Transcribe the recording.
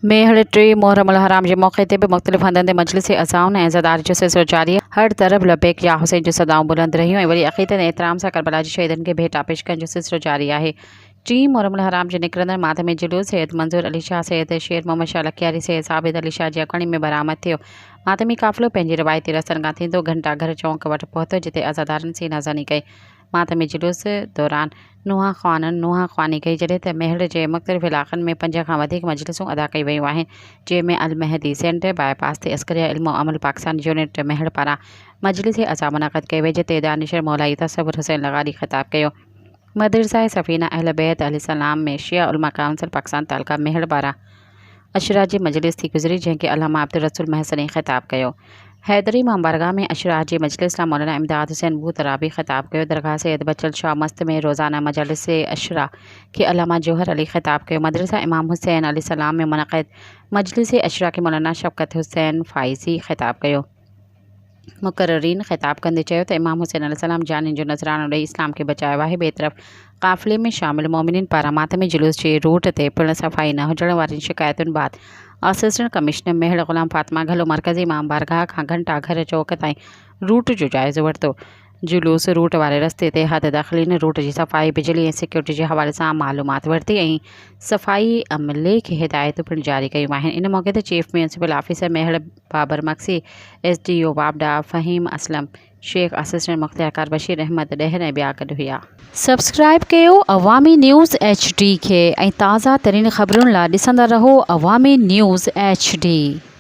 मेहड़ टे मुहर्रम अल हराम के मौके ते भी मुख्तलिफ़ हंधनि ते मजलिस अज़ाउन ऐं ज़दार जो सिलसिलो जारी आहे। हर तरफ़ लबैक या हुसैन जो सदाऊं बुलंद रहियूं ऐं वरी अक़ीदत ऐं एहतराम सां करबला जे शहीदनि खे भेटा पेश करण जो सिलसिलो जारी आहे। 3 मुहर्रम अल हराम जे निकिरंदड़ मातमी जुलूस सैयद मंज़ूर अली शाह, सैयद शेर मोहम्मद शाह लखियारी, सैयद साबित अली शाह जी अगवाणी में बरामद थियो। मातमी काफ़िलो पंहिंजी रवायती रस्तनि खां थींदो घंटाघर चौक वटि पहुतो, जिते अज़ादारनि सीना ज़नी कई। मातमी जुलूस दौरान नुहा ख़्वाननि नुहा ख़्वानी कई, जॾहिं त मेहड़ जे मुख़्तलिफ़ इलाक़नि में 5 खां वधीक मजलिसूं अदा कई वयूं आहिनि, जंहिंमें अल महदी सेंटर बाईपास ते अस्करिया इल्म अमल पाकिस्तान यूनिट मेहड़ पारां मजलिस अज़ा मुनक़द कई वई, जिते दानिशर मौलाई तसव्वुर हुसैन लगारी ख़िताब कयो। मदरसा सफ़ीना अहल बैत अलैहिस्सलाम में शिया उलमा काउंसिल पाकिस्तान तालका मेहड़ पारां अशरा जी मजलिस थी गुज़री, जंहिंखे अल्लामा अब्दुल रसूल महसनी ख़िताब कयो। हैदरी बारगाह में अशरा जी मजलिस लाइ मौलाना इमदाद हुसैन बूतराबी ख़िताब कयो। दरगाह सैयद बचल शाह मस्त में रोज़ाना मजालिस अशरा के अल्लामा जोहर अली ख़िताब कयो। मदरसा इमाम हुसैन अलैहिस्सलाम में मुनक़िद मजलिस अशरा के मौलाना शफ़क़त हुसैन फ़ाइज़ी ख़िताब कयो। मुक़र्रिरीन ख़िताब कंदे चयो त इमाम हुसैन अलैहिस्सलाम जानिन जो नज़रानो ॾेई इस्लाम खे बचायो आहे। ॿिए तरफ़ क़ाफ़िले में शामिल मोमिनीन पारां मातमी जुलूस जे रूट ते पिणु सफ़ाई न हुजण वारियुनि शिकायतुनि बाद असिस्टेंट कमिश्नर मेहड़ ग़ुलाम फ़ातिमा घलो मरकज़ी इमाम बारगाह खां घंटा घर चौक ताईं रूट जो जाइज़ो वरितो। जुलूस रूट वारे रस्ते ते हद दाख़िलीन रूट जी सफ़ाई, बिजली ऐं सिक्योरिटी जे हवाले सां मालूमात वरिती ऐं सफ़ाई अमले खे हिदायतूं पिणु जारी कयूं आहिनि। इन मौक़े ते चीफ म्यूनिसिपल ऑफिसर मेहड़ बाबर मक्सी, SDO वाबडा फ़हीम असलम शेख, असिस्टेंट मुख्तियारकार बशीर अहमद ॾहर ऐं ॿिया गॾु हुआ। सब्सक्राइब कयो अवामी न्यूज़ HD खे ऐं ताज़ा तरीन ख़बरुनि लाइ ॾिसंदा रहो अवामी न्यूज़ HD।